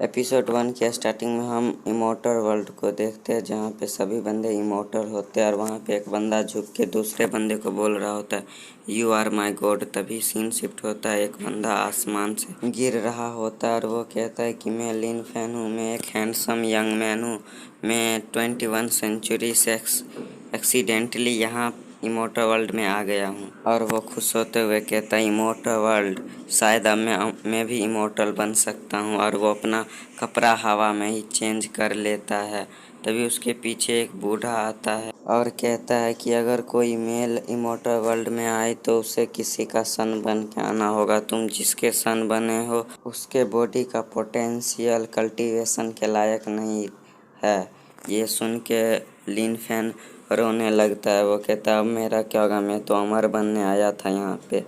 Episode 1 की starting में हम इमोर्टल वर्ल्ड को देखते हैं, जहाँ पे सभी बंदे इमोर्टल होते हैं और वहाँ पे एक बंदा झुक के दूसरे बंदे को बोल रहा होता है यू आर माई गॉड। तभी सीन शिफ्ट होता है, एक बंदा आसमान से गिर रहा होता है और वो कहता है कि मैं लिन फैन हूँ, मैं एक हैंडसम यंग मैन हूँ, मैं 21 सेंचुरी से एक्सीडेंटली यहाँ इमोर्टल वर्ल्ड में आ गया हूँ। और वो खुश होते हुए कहता है इमोर्टल वर्ल्ड, शायद अब मैं भी इमोर्टल बन सकता हूँ। और वो अपना कपड़ा हवा में ही चेंज कर लेता है। तभी उसके पीछे एक बूढ़ा आता है और कहता है कि अगर कोई मेल इमोर्टल वर्ल्ड में आए तो उसे किसी का सन बन के आना होगा। तुम जिसके सन बने हो उसके बॉडी का पोटेंशियल कल्टीवेशन के लायक नहीं है। ये सुन के लिन फैन रोने लगता है। वो कहता है अब मेरा क्या होगा, मैं तो अमर बनने आया था यहाँ पे।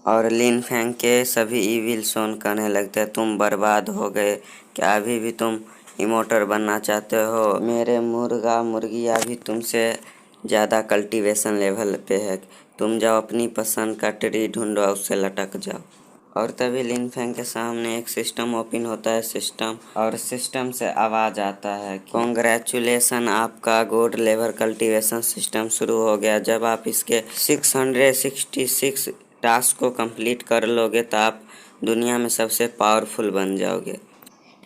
और लिन फैंग के सभी इविल सोन कहने लगते हैं तुम बर्बाद हो गए, क्या अभी भी तुम इमोर्टल बनना चाहते हो? मेरे मुर्गा मुर्गिया भी तुमसे ज़्यादा कल्टीवेशन लेवल पे है। तुम जाओ अपनी पसंद का ट्री ढूंढो, उससे लटक जाओ। और तभी लिन फैंग के सामने एक सिस्टम ओपन होता है, सिस्टम से आवाज़ आता है कॉन्ग्रेचुलेसन, आपका गॉड लेवल कल्टीवेशन सिस्टम शुरू हो गया। जब आप इसके 666 टास्क को कंप्लीट कर लोगे तो आप दुनिया में सबसे पावरफुल बन जाओगे।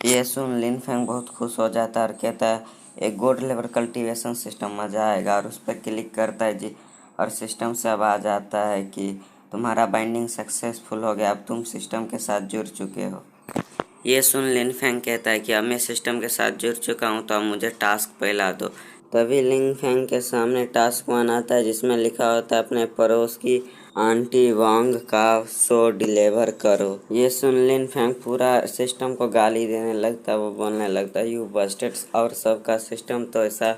ये सुन लिन फैंग बहुत खुश हो जाता है और कहता है एक गॉड लेवल कल्टीवेशन सिस्टम, मज़ा आएगा। और उस पर क्लिक करता है जी, और सिस्टम से आवाज़ आता है कि तुम्हारा बाइंडिंग सक्सेसफुल हो गया, अब तुम सिस्टम के साथ जुड़ चुके हो। ये सुन लिन फैंग कहता है कि अब मैं सिस्टम के साथ जुड़ चुका हूँ तो अब मुझे टास्क फैला दो। तभी लिन फैंग के सामने टास्क 1 आता है, जिसमें लिखा होता है अपने पड़ोस की आंटी वांग का शो डिलीवर करो। ये सुन लिन फैंग पूरा सिस्टम को गाली देने लगता है। वो बोलने लगता है यू बस्टर्ड्स, और सबका सिस्टम तो ऐसा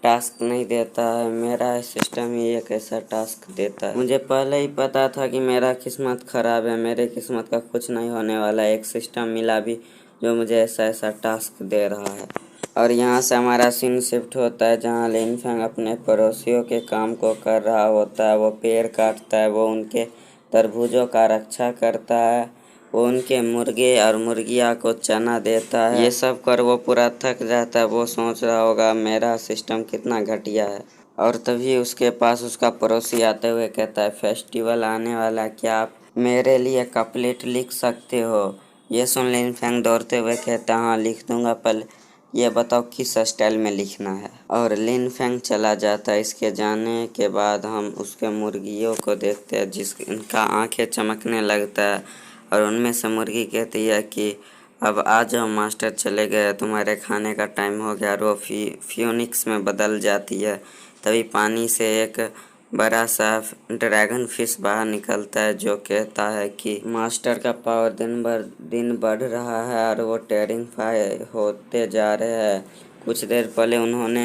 टास्क नहीं देता है, मेरा सिस्टम ही एक ऐसा टास्क देता है। मुझे पहले ही पता था कि मेरा किस्मत खराब है, मेरे किस्मत का कुछ नहीं होने वाला। एक सिस्टम मिला भी जो मुझे ऐसा टास्क दे रहा है। और यहाँ से हमारा सीन शिफ्ट होता है, जहाँ लिन फैंग अपने पड़ोसियों के काम को कर रहा होता है। वो पेड़ काटता है, वो उनके तरबूजों का रक्षा करता है, वो उनके मुर्गे और मुर्गिया को चना देता है। ये सब कर वो पूरा थक जाता है। वो सोच रहा होगा मेरा सिस्टम कितना घटिया है। और तभी उसके पास उसका पड़ोसी आते हुए कहता है फेस्टिवल आने वाला, क्या आप मेरे लिए कपलेट लिख सकते हो? ये सुन लिन फैंग दौड़ते हुए कहता हाँ लिख दूंगा, पर ये बताओ किस स्टाइल में लिखना है। और लिन फैंग चला जाता है। इसके जाने के बाद हम उसके मुर्गियों को देखते हैं, जिनका आंखें चमकने लगता है। और उनमें से मुर्गी कहती है कि अब आ जाओ मास्टर, चले गए, तुम्हारे खाने का टाइम हो गया। और वो फियोनिक्स में बदल जाती है। तभी पानी से एक बड़ा सा ड्रैगन फिश बाहर निकलता है, जो कहता है कि मास्टर का पावर दिन बढ़ रहा है और वो टेरिफाई होते जा रहे हैं। कुछ देर पहले उन्होंने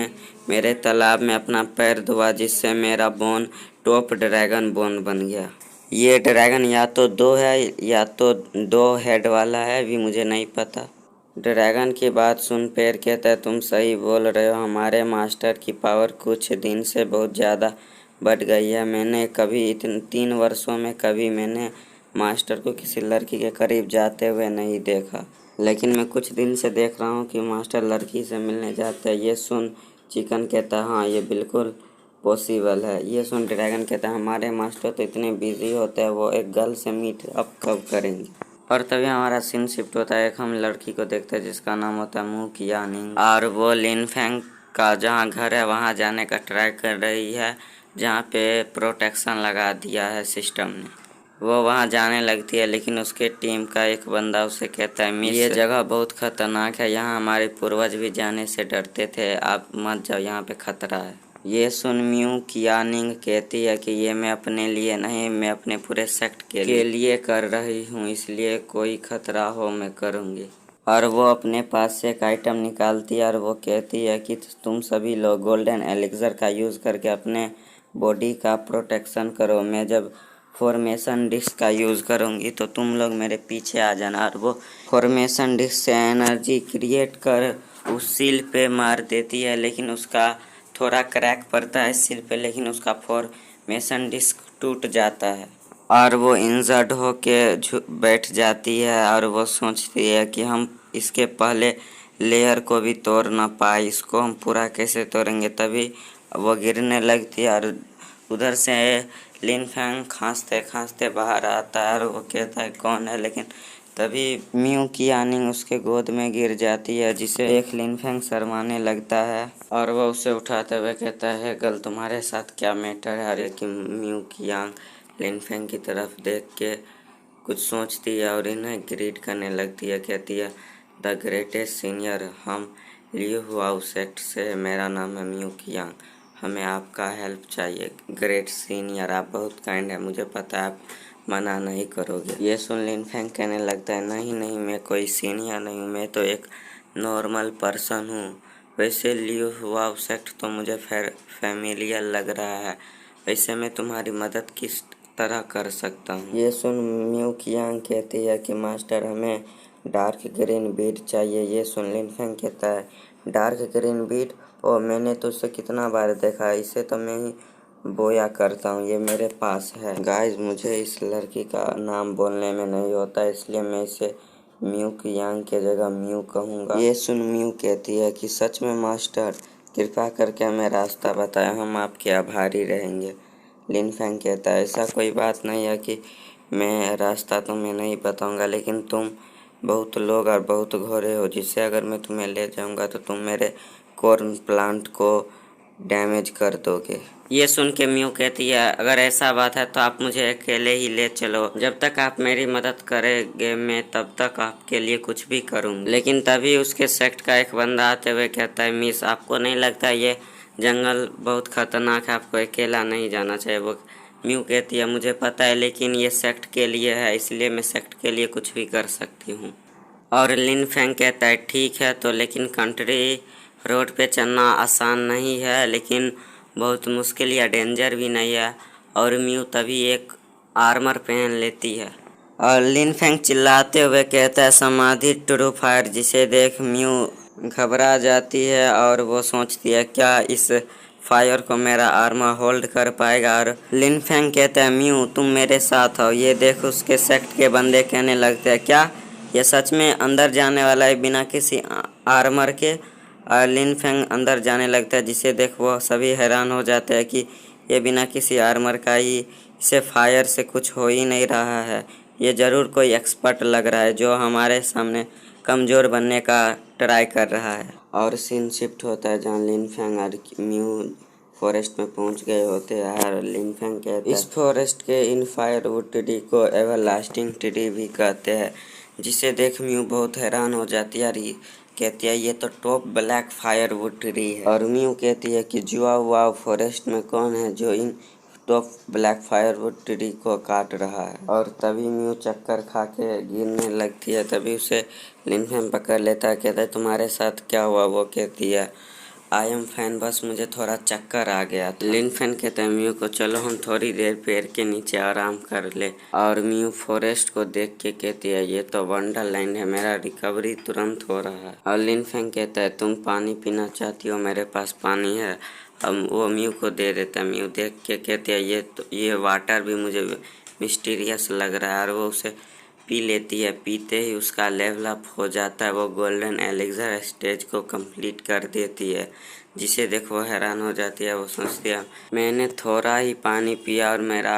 मेरे तालाब में अपना पैर धोआ, जिससे मेरा बोन टॉप ड्रैगन बोन बन गया। ये ड्रैगन या तो 2 है या तो 2 हेड वाला है, भी मुझे नहीं पता। ड्रैगन की बात सुन पेड़ कहता है तुम सही बोल रहे हो, हमारे मास्टर की पावर कुछ दिन से बहुत ज़्यादा बढ़ गई है। मैंने कभी 3 वर्षों में कभी मैंने मास्टर को किसी लड़की के करीब जाते हुए नहीं देखा, लेकिन मैं कुछ दिन से देख रहा हूँ कि मास्टर लड़की से मिलने जाते हैं। ये सुन चिकन कहता है हाँ ये बिल्कुल पॉसिबल है। ये सुन ड्रैगन कहता है हमारे मास्टर तो इतने बिजी होते हैं, वो एक गर्ल से मीट अप कब करेंगे? और तभी हमारा सीन शिफ्ट होता है, एक हम लड़की को देखते हैं जिसका नाम होता है मू कियानिंग। और वो लिन फैंग का जहाँ घर है वहाँ जाने का ट्राई कर रही है, जहाँ पे प्रोटेक्शन लगा दिया है सिस्टम ने। वो वहाँ जाने लगती है, लेकिन उसके टीम का एक बंदा उसे कहता है मिस, ये जगह बहुत खतरनाक है, यहाँ हमारे पूर्वज भी जाने से डरते थे, आप मत जाओ, यहाँ पे खतरा है। ये सुन म्यू कियानिंग कहती है कि ये मैं अपने लिए नहीं, मैं अपने पूरे सेक्ट के लिए कर रही हूँ, इसलिए कोई खतरा हो मैं करूँगी। और वो अपने पास से एक आइटम निकालती है और वो कहती है कि तुम सभी लोग गोल्डन एलिक्सर का यूज़ करके अपने बॉडी का प्रोटेक्शन करो। मैं जब फॉर्मेशन डिस्क का यूज़ करूँगी तो तुम लोग मेरे पीछे आ जाना। और वो फॉर्मेशन डिस्क से एनर्जी क्रिएट कर उस सील पे मार देती है, लेकिन उसका थोड़ा क्रैक पड़ता है सिर पे, लेकिन उसका फॉर्मेशन डिस्क टूट जाता है और वो इंजर्ड होके बैठ जाती है। और वो सोचती है कि हम इसके पहले लेयर को भी तोड़ ना पाए। इसको हम पूरा कैसे तोड़ेंगे, तभी वो गिरने लगती है। और उधर से लिन फैंग खांसते खांसते बाहर आता है और वो कहता है कौन है, लेकिन तभी म्यू की यानिंग उसके गोद में गिर जाती है, जिसे देख लिन फैंग शर्माने लगता है और वह उसे उठाते हुए कहता है गल तुम्हारे साथ क्या मैटर है। लेकिन म्यू की यांग लिन फैंग की तरफ देख के कुछ सोचती है और इन्हें ग्रीट करने लगती है। कहती है द ग्रेटेस्ट सीनियर, हम लियू हुआऊ सेक्ट से, मेरा नाम है म्यू की यांग, हमें आपका हेल्प चाहिए। ग्रेट सीनियर, आप बहुत काइंड है, मुझे पता है आप मना नहीं करोगे। ये सुन लिन फैंग कहने लगता है नहीं नहीं, मैं कोई सीनियर नहीं हूँ, मैं तो एक नॉर्मल पर्सन हूँ। वैसे लियू हुआऊ सेक्ट तो मुझे फैमिलियर लग रहा है, वैसे मैं तुम्हारी मदद किस तरह कर सकता हूँ। ये सुन म्यू की यांग कहती है कि मास्टर हमें डार्क ग्रीन बीड चाहिए। ये सुन लिन फैंग कहता है डार्क ग्रीन बीड, ओ मैंने तो उसे कितना बार देखा है, इसे तो मैं ही बोया करता हूँ, ये मेरे पास है। गाइस, मुझे इस लड़की का नाम बोलने में नहीं होता, इसलिए मैं इसे म्यू की यांग के जगह म्यू कहूँगा। ये सुन म्यू कहती है कि सच में मास्टर, कृपया करके हमें रास्ता बताएं, हम आपके आभारी रहेंगे। लिन फैंग कहता है ऐसा कोई बात नहीं है कि मैं रास्ता तुम्हें नहीं बताऊंगा, लेकिन तुम बहुत लोग और बहुत घोड़े हो, जिससे अगर मैं तुम्हें ले जाऊंगा तो तुम मेरे कॉर्न प्लांट को डैमेज कर दोगे। ये सुन के म्यू कहती है अगर ऐसा बात है तो आप मुझे अकेले ही ले चलो, जब तक आप मेरी मदद करेंगे मैं तब तक आपके लिए कुछ भी करूँगी। लेकिन तभी उसके सेक्ट का एक बंदा आते हुए कहता है मिस, आपको नहीं लगता ये जंगल बहुत खतरनाक है, आपको अकेला नहीं जाना चाहिए। वो म्यू कहती है मुझे पता है, लेकिन ये सेक्ट के लिए है, इसलिए मैं सेक्ट के लिए कुछ भी कर सकती हूँ। और लिन फैंग कहता है ठीक है तो, लेकिन कंट्री रोड पे चलना आसान नहीं है, लेकिन बहुत मुश्किल या डेंजर भी नहीं है। और म्यू तभी एक आर्मर पहन लेती है और लिन फैंग चिल्लाते हुए कहता है समाधि ट्रू फायर, जिसे देख म्यू घबरा जाती है और वो सोचती है क्या इस फायर को मेरा आर्मर होल्ड कर पाएगा। और लिन फैंग कहता है म्यू तुम मेरे साथ हो। ये देख उसके सेक्ट के बंदे कहने लगते हैं क्या ये सच में अंदर जाने वाला है बिना किसी आर्मर के। और लिन फैंग अंदर जाने लगता है, जिसे देख वो सभी हैरान हो जाते हैं कि ये बिना किसी आर्मर का ही, इसे फायर से कुछ हो ही नहीं रहा है, ये ज़रूर कोई एक्सपर्ट लग रहा है जो हमारे सामने कमज़ोर बनने का ट्राई कर रहा है। और सीन शिफ्ट होता है जहाँ लिन फैंग और म्यू फॉरेस्ट में पहुंच गए होते हैं। और लिन फैंग कहते हैं इस फॉरेस्ट के इन फायरवुड ट्री को एवरलास्टिंग ट्री भी कहते हैं, जिसे देख म्यू बहुत हैरान हो जाती है और कहती है ये तो टॉप ब्लैक फायरवुड ट्री है। और म्यू कहती है कि जुआ वाव फॉरेस्ट में कौन है जो इन टॉप ब्लैक फायरवुड ट्री को काट रहा है। और तभी म्यू चक्कर खा के गिरने लगती है, तभी उसे लिन फैंग पकड़ लेता है। कहता है तुम्हारे साथ क्या हुआ। वो कहती है आई एम फैन, बस मुझे थोड़ा चक्कर आ गया था। लिन फैन कहते हैं म्यू को चलो हम थोड़ी देर पेड़ के नीचे आराम कर ले। और म्यू फॉरेस्ट को देख के कहती है ये तो वंडरलैंड है, मेरा रिकवरी तुरंत हो रहा है। और लिन फैंग कहता है तुम पानी पीना चाहती हो, मेरे पास पानी है। हम वो म्यू को दे देता है। म्यू देख के कहती है ये वाटर भी मुझे मिस्टीरियस लग रहा है। और वो उसे पी लेती है। पीते ही उसका लेवल अप हो जाता है, वो गोल्डन एलिक्सर स्टेज को कंप्लीट कर देती है, जिसे देख वो हैरान हो जाती है। वो सोचती है मैंने थोड़ा ही पानी पिया और मेरा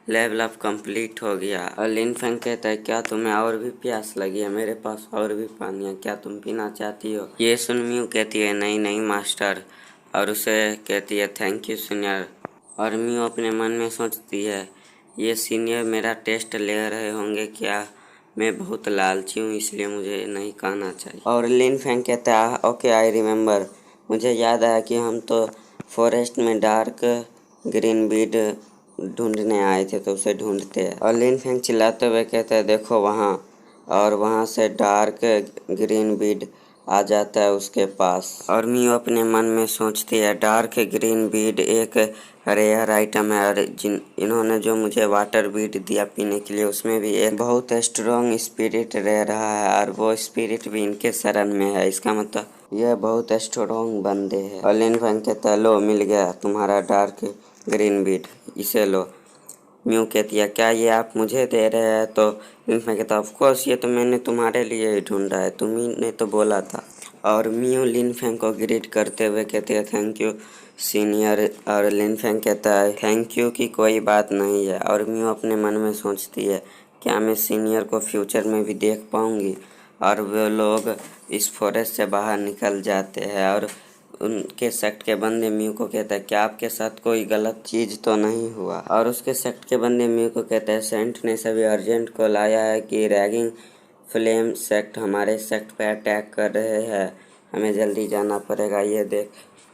लेवल अप कंप्लीट हो गया। और लिन फैंग कहता है क्या तुम्हें और भी प्यास लगी है, मेरे पास और भी पानी है, क्या तुम पीना चाहती हो। ये सुन म्यू कहती है नहीं नहीं मास्टर, और उसे कहती है थैंक यू सीनियर। और म्यू अपने मन में सोचती है ये सीनियर मेरा टेस्ट ले रहे होंगे क्या, मैं बहुत लालची हूँ इसलिए मुझे नहीं कहना चाहिए। और लिन फैंग कहता है ओके आई रिमेम्बर, मुझे याद आया कि हम तो फॉरेस्ट में डार्क ग्रीन बीड ढूंढने आए थे, तो उसे ढूंढते हैं। और लिन फैंग चिल्लाते हुए कहता है देखो वहाँ, और वहाँ से डार्क ग्रीन बीड आ जाता है उसके पास। और म्यू अपने मन में सोचती है डार्क ग्रीन बीड एक रेयर आइटम है, और इन्होंने जो मुझे वाटर बीड दिया पीने के लिए उसमें भी एक बहुत स्ट्रॉन्ग स्पिरिट रह रहा है, और वो स्पिरिट भी इनके शरण में है, इसका मतलब यह बहुत स्ट्रॉन्ग बंदे हैं। और लिन फैंग कहता है लो मिल गया तुम्हारा डार्क ग्रीन बीड, इसे लो। म्यू कहती है क्या ये आप मुझे दे रहे हैं? तो लिनफेंग कहता है ऑफ कोर्स, ये तो मैंने तुम्हारे लिए ही ढूंढा है, तुम्ही ने तो बोला था। और म्यू लिनफेंग को ग्रीट करते हुए कहती है थैंक यू सीनियर। और लिनफेंग कहता है थैंक यू की कोई बात नहीं है। और म्यू अपने मन में सोचती है क्या मैं सीनियर को फ्यूचर में भी देख पाऊंगी। और वो लोग इस फॉरेस्ट से बाहर निकल जाते हैं और उनके सेक्ट के बंदे म्यू को कहता है क्या आपके साथ कोई गलत चीज़ तो नहीं हुआ। और उसके सेक्ट के बंदे म्यू को कहता है सेंट ने सभी अर्जेंट को लाया है कि रैगिंग फ्लेम सेक्ट हमारे सेक्ट पे अटैक कर रहे हैं, हमें जल्दी जाना पड़ेगा।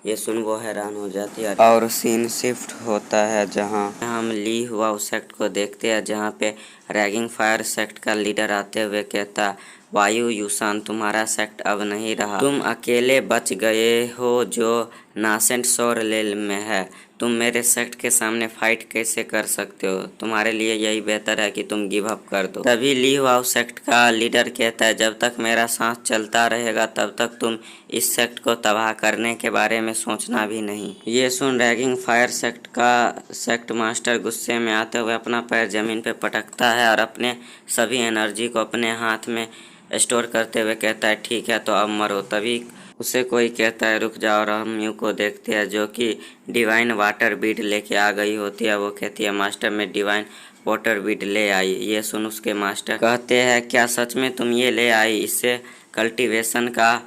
ये सुन वो हैरान हो जाती है और सीन शिफ्ट होता है जहां हम ली हुआ उस सेक्ट को देखते हैं जहां पे रैगिंग फायर सेक्ट का लीडर आते हुए कहता वायु यूसान तुम्हारा सेक्ट अब नहीं रहा, तुम अकेले बच गए हो जो नासेंट सौर लेल में है। तुम मेरे सेक्ट के सामने फाइट कैसे कर सकते हो? तुम्हारे लिए यही बेहतर है कि तुम गिव अप कर दो। तभी ली हुआ उस सेक्ट का लीडर कहता है जब तक मेरा सांस चलता रहेगा तब तक तुम इस सेक्ट को तबाह करने के बारे में सोचना भी नहीं। ये सुन रैगिंग फायर सेक्ट का सेक्ट मास्टर गुस्से में आते हुए अपना पैर जमीन पे पटकता है और अपने सभी एनर्जी को अपने हाथ में स्टोर करते हुए कहता है ठीक है तो अब मरो। तभी उसे कोई कहता है रुक जाओ। और हम म्यू को देखते हैं जो कि डिवाइन वाटर बीड लेके आ गई होती है। वो कहती है मास्टर में डिवाइन वाटर बीड ले आई। ये सुन उसके मास्टर कहते हैं क्या सच में तुम ये ले आई? इससे कल्टीवेशन का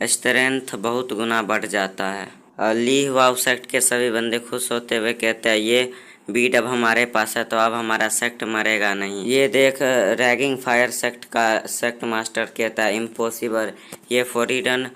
स्ट्रेंथ बहुत गुना बढ़ जाता है। ली हुआ सेक्ट के सभी बंदे खुश होते हुए कहते हैं ये बीड अब हमारे पास है तो अब हमारा सेक्ट मरेगा नहीं। ये देख रैगिंग फायर सेक्ट का सेक्ट मास्टर कहता है इम्पॉसिबल, ये फॉरिडन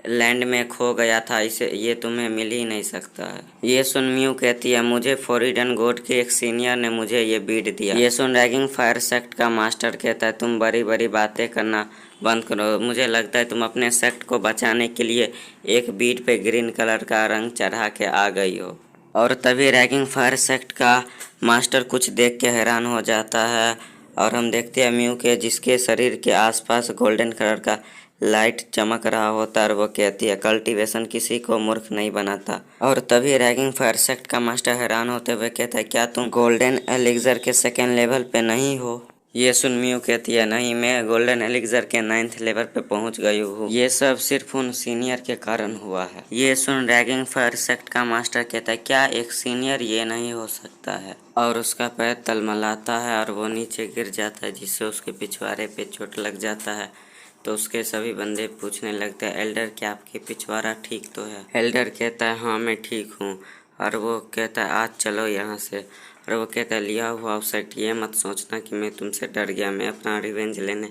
लैंड में खो गया था, इसे ये तुम्हें मिल ही नहीं सकता है। ये सुन म्यू कहती है मुझे फॉरिडन गोड के एक सीनियर ने मुझे ये बीड दिया। ये सुन रैगिंग फायर सेक्ट का मास्टर कहता है तुम बड़ी बड़ी बातें करना बंद करो, मुझे लगता है तुम अपने सेक्ट को बचाने के लिए एक बीड पे ग्रीन कलर का रंग चढ़ा के आ गई हो। और तभी रैगिंग फायर सेक्ट का मास्टर कुछ देख के हैरान हो जाता है और हम देखते हैं म्यू के जिसके शरीर के आसपास गोल्डन कलर का लाइट चमक रहा होता है और वो कहती है कल्टीवेशन किसी को मूर्ख नहीं बनाता। और तभी रैगिंग फायर सेक्ट का मास्टर हैरान होते हुए कहता है क्या तुम गोल्डन एलिक्सर के सेकेंड लेवल पे नहीं हो? ये सुन म्यू कहती है नहीं, मैं गोल्डन एलिक्सर के 9th लेवल पे पहुंच गई हूँ, ये सब सिर्फ उन सीनियर के कारण हुआ है। ये सुन रैगिंग फायर सेक्ट का मास्टर कहता है क्या एक सीनियर? ये नहीं हो सकता है। और उसका पैर तलमलाता है और वो नीचे गिर जाता है जिससे उसके पिछवाड़े पे चोट लग जाता है। तो उसके सभी बंदे पूछने लगते हैं एल्डर क्या आपके पिछवाड़ा ठीक तो है? एल्डर कहता है हाँ मैं ठीक हूँ। और वो कहता है आज चलो यहाँ से। और वो कहता है लिया हुआ सेक्ट ये मत सोचना कि मैं तुमसे डर गया, मैं अपना रिवेंज लेने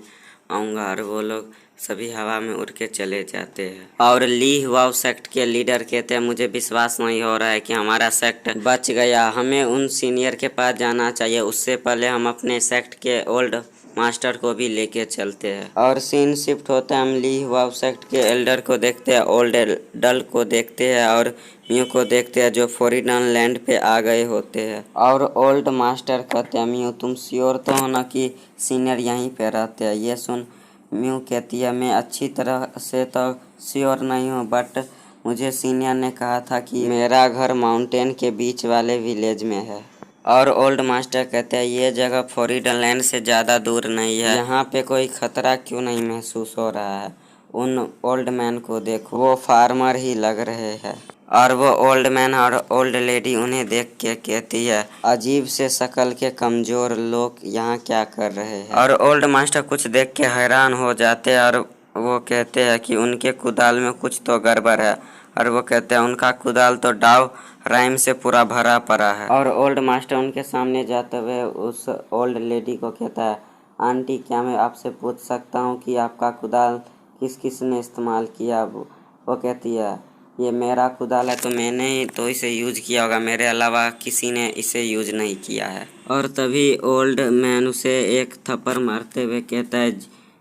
आऊँगा। और वो लोग सभी हवा में उड़ के चले जाते हैं। और ली हुआ सेक्ट के लीडर कहते हैं मुझे विश्वास नहीं हो रहा है कि हमारा सेक्ट बच गया, हमें उन सीनियर के पास जाना चाहिए, उससे पहले हम अपने सेक्ट के ओल्ड मास्टर को भी लेके चलते हैं। और सीन शिफ्ट होता है, हम ली हुआ सेक्ट के एल्डर को देखते हैं, ओल्ड डल को देखते हैं और म्यू को देखते हैं जो फॉरिडन लैंड पे आ गए होते हैं। और ओल्ड मास्टर कहते हैं म्यू तुम श्योर तो हो ना कि सीनियर यहीं पे रहते हैं? ये सुन म्यू कहती है मैं अच्छी तरह से तो श्योर नहीं हूँ बट मुझे सीनियर ने कहा था कि मेरा घर माउंटेन के बीच वाले विलेज में है। और ओल्ड मास्टर कहते हैं ये जगह फॉरिडन लैंड से ज़्यादा दूर नहीं है, यहाँ पे कोई खतरा क्यों नहीं महसूस हो रहा है? उन ओल्ड मैन को देखो, वो फार्मर ही लग रहे हैं। और वो ओल्ड मैन और ओल्ड लेडी उन्हें देख के कहती है अजीब से शक्ल के कमज़ोर लोग यहाँ क्या कर रहे हैं? और ओल्ड मास्टर कुछ देख के हैरान हो जाते हैं और वो कहते हैं कि उनके कुदाल में कुछ तो गड़बड़ है। और वो कहते हैं उनका कुदाल तो डाव राइम से पूरा भरा पड़ा है। और ओल्ड मास्टर उनके सामने जाते हुए उस ओल्ड लेडी को कहता है आंटी क्या मैं आपसे पूछ सकता हूँ कि आपका कुदाल किस किस ने इस्तेमाल किया? वो कहती है ये मेरा कुदाल है तो मैंने ही तो इसे यूज़ किया होगा, मेरे अलावा किसी ने इसे यूज़ नहीं किया है। और तभी ओल्ड मैन उसे एक थप्पड़ मारते हुए कहता है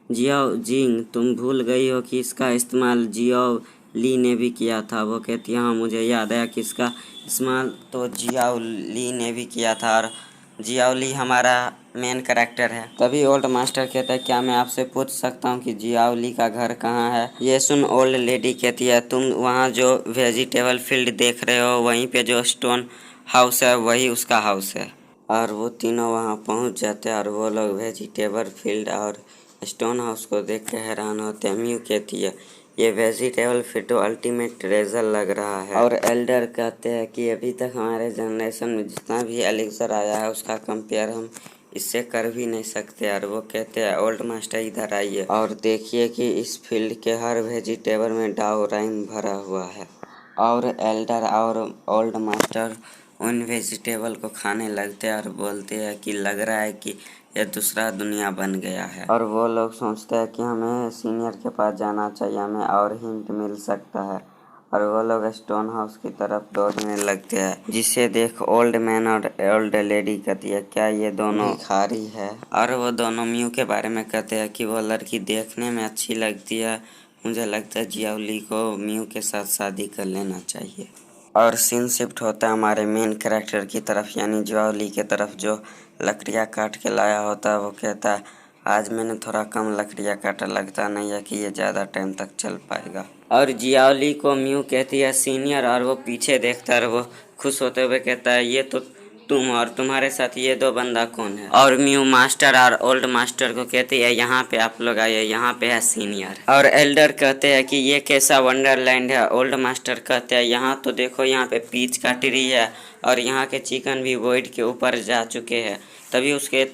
जियाओ जिंग तुम भूल गई हो कि इसका इस्तेमाल जियाओ ली ने भी किया था। वो कहती है हाँ मुझे याद आया कि इसका इस्तेमाल तो जियाओ ली ने भी किया था और जियाओ ली हमारा मेन कैरेक्टर है। तभी ओल्ड मास्टर कहता है क्या मैं आपसे पूछ सकता हूँ कि जियाओ ली का घर कहाँ है? ये सुन ओल्ड लेडी कहती है तुम वहाँ जो वेजिटेबल फील्ड देख रहे हो वहीं पे जो स्टोन हाउस है वही उसका हाउस है। और वो तीनों वहाँ पहुँच जाते हैं और वो लोग वेजिटेबल फील्ड और स्टोन हाउस को देख के हैरान होते हैं। म्यू कहती है ये वेजिटेबल फील्ड तो अल्टीमेट ट्रेजर लग रहा है। और एल्डर कहते हैं कि अभी तक हमारे जनरेशन में जितना भी एलिक्सर आया है उसका कंपेयर हम इससे कर भी नहीं सकते। और वो कहते हैं ओल्ड मास्टर इधर आइए और देखिए कि इस फील्ड के हर वेजिटेबल में डाउराइन भरा हुआ है। और एल्डर और ओल्ड मास्टर उन वेजिटेबल को खाने लगते हैं और बोलते हैं कि लग रहा है कि यह दूसरा दुनिया बन गया है। और वो लोग सोचते हैं कि हमें सीनियर के पास जाना चाहिए, हमें और हिंट मिल सकता है। और वो लोग स्टोन हाउस की तरफ दौड़ने लगते हैं, जिसे देख ओल्ड मैन और ओल्ड लेडी कहती है क्या ये दोनों भिखारी है। और वो दोनों म्यू के बारे में कहते हैं कि वो लड़की देखने में अच्छी लगती है, मुझे लगता है जियाओली को म्यू के साथ शादी कर लेना चाहिए। और सीन शिफ्ट होता है हमारे मेन कैरेक्टर की तरफ यानी जियाओली की तरफ, जो लकड़ियाँ काट के लाया होता है। वो कहता है आज मैंने थोड़ा कम लकड़ियाँ काटा, लगता नहीं है कि ये ज़्यादा टाइम तक चल पाएगा। और जियाओली को म्यू कहती है सीनियर, और वो पीछे देखता है और वो खुश होते हुए कहता है ये तो तुम और तुम्हारे साथ ये दो बंदा कौन है। और म्यू मास्टर और ओल्ड मास्टर को कहती है यहाँ पे आप लोग आइए, यहाँ पे है सीनियर। और एल्डर कहते हैं कि ये कैसा वंडरलैंड है। ओल्ड मास्टर कहते हैं यहाँ तो देखो, यहाँ पे पीच का ट्री है और यहाँ के चिकन भी वॉइड के ऊपर जा चुके हैं। तभी उसके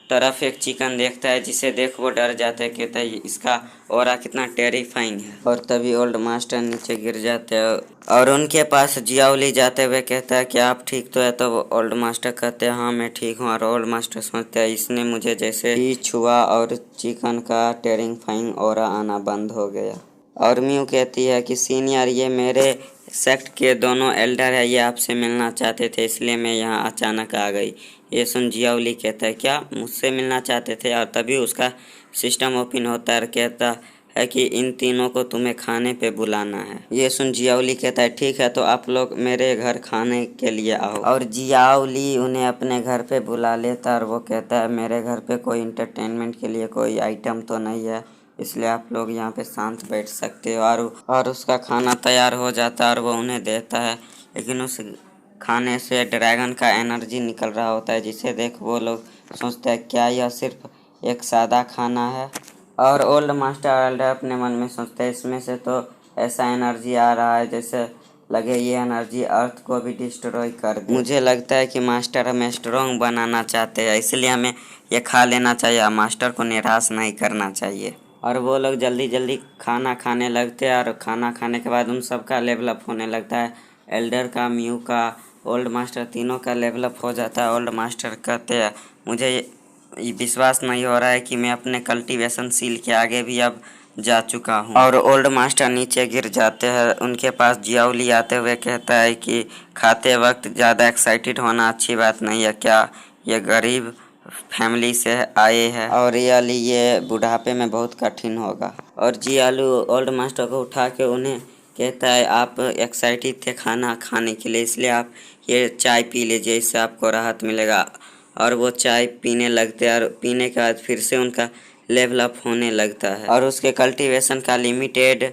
तरफ एक चिकन देखता है, जिसे देख वो डर जाता है, कहता है इसका ऑरा कितना टेरिफाइंग है। और तभी ओल्ड मास्टर नीचे गिर जाते हैं और उनके पास जियाओली जाते हुए कहता है कि आप ठीक तो है। तो वो ओल्ड मास्टर कहते हैं हाँ मैं ठीक हूँ। और ओल्ड मास्टर सोचते हैं इसने मुझे जैसे ही छुआ और चिकन का टेरिफाइंग ऑरा आना बंद हो गया। और म्यू कहती है कि सीनियर ये मेरे सेक्ट के दोनों एल्डर है, ये आपसे मिलना चाहते थे इसलिए मैं यहाँ अचानक आ गई। ये सुन जियाओली कहता है क्या मुझसे मिलना चाहते थे। और तभी उसका सिस्टम ओपन होता है और कहता है कि इन तीनों को तुम्हें खाने पे बुलाना है। ये सुन जियाओली कहता है ठीक है तो आप लोग मेरे घर खाने के लिए आओ। और जियाओली उन्हें अपने घर पे बुला लेता है और वो कहता है मेरे घर पे कोई इंटरटेनमेंट के लिए कोई आइटम तो नहीं है, इसलिए आप लोग यहाँ पे शांत बैठ सकते हो। और उसका खाना तैयार हो जाता है और वो उन्हें देता है, लेकिन उस खाने से ड्रैगन का एनर्जी निकल रहा होता है, जिसे देख वो लोग सोचते हैं क्या यह सिर्फ एक सादा खाना है। और ओल्ड मास्टर एल्डर अपने मन में सोचते हैं इसमें से तो ऐसा एनर्जी आ रहा है जैसे लगे ये एनर्जी अर्थ को भी डिस्ट्रॉय कर दे। मुझे लगता है कि मास्टर हमें स्ट्रॉन्ग बनाना चाहते हैं, इसलिए हमें ये खा लेना चाहिए, मास्टर को निराश नहीं करना चाहिए। और वो लोग जल्दी जल्दी खाना खाने लगते हैं और खाना खाने के बाद उन सबका लेवल अप होने लगता है। एल्डर का, म्यू का, ओल्ड मास्टर तीनों का लेवल अप हो जाता है। ओल्ड मास्टर कहते हैं मुझे ये विश्वास नहीं हो रहा है कि मैं अपने कल्टीवेशन सील के आगे भी अब जा चुका हूँ। और ओल्ड मास्टर नीचे गिर जाते हैं। उनके पास जियाओली आते हुए कहता है कि खाते वक्त ज़्यादा एक्साइटेड होना अच्छी बात नहीं है, क्या ये गरीब फैमिली से आए हैं और ये बुढ़ापे में बहुत कठिन होगा। और जियालू ओल्ड मास्टर को उठा के उन्हें कहता है आप एक्साइटेड थे खाना खाने के लिए, इसलिए आप ये चाय पी लीजिए, इससे आपको राहत मिलेगा। और वो चाय पीने लगते हैं और पीने के बाद फिर से उनका लेवल अप होने लगता है और उसके कल्टीवेशन का लिमिटेड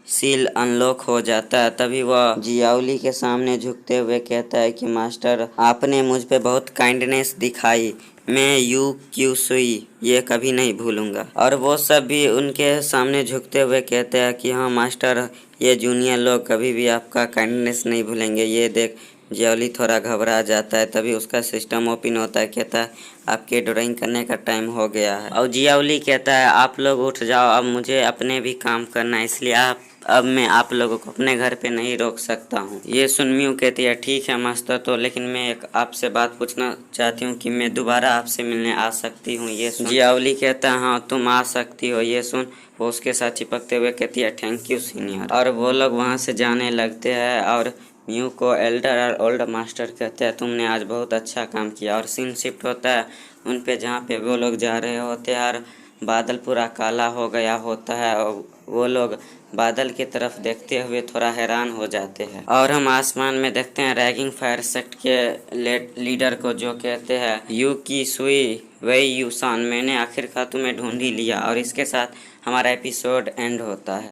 सील अनलॉक हो जाता है। तभी वह जियाओली के सामने झुकते हुए कहता है कि मास्टर आपने मुझ पे बहुत काइंडनेस दिखाई, मैं यू क्यू सुई ये कभी नहीं भूलूंगा। और वो सब भी उनके सामने झुकते हुए कहते हैं कि हाँ मास्टर ये जूनियर लोग कभी भी आपका काइंडनेस नहीं भूलेंगे। ये देख जियाओली थोड़ा घबरा जाता है। तभी उसका सिस्टम ओपन होता है, कहता है आपके ड्राइंग करने का टाइम हो गया है। और जियाओली कहता है आप लोग उठ जाओ, अब मुझे अपने भी काम करना है, इसलिए अब मैं आप लोगों को अपने घर पे नहीं रोक सकता हूँ। ये सुन म्यू कहती है ठीक है मास्टर, तो लेकिन मैं एक आपसे बात पूछना चाहती हूँ कि मैं दोबारा आपसे मिलने आ सकती हूँ। ये सुन जियाओली कहता है हाँ तुम आ सकती हो। ये सुन वो उसके साथ चिपकते हुए कहती है थैंक यू सीनियर। और वो लोग वहाँ से जाने लगते हैं और म्यू को एल्डर और ओल्ड मास्टर कहते हैं तुमने आज बहुत अच्छा काम किया। और सीन शिफ्ट होता है उन पे जहाँ पे वो लोग जा रहे होते हैं और बादल पूरा काला हो गया होता है और वो लोग बादल की तरफ देखते हुए थोड़ा हैरान हो जाते हैं। और हम आसमान में देखते हैं रैगिंग फायर सेक्ट के लीडर को, जो कहते हैं यू की सुई वही यूसान, मैंने आखिरकार तुम्हें ढूंढ ही लिया। और इसके साथ हमारा एपिसोड एंड होता है।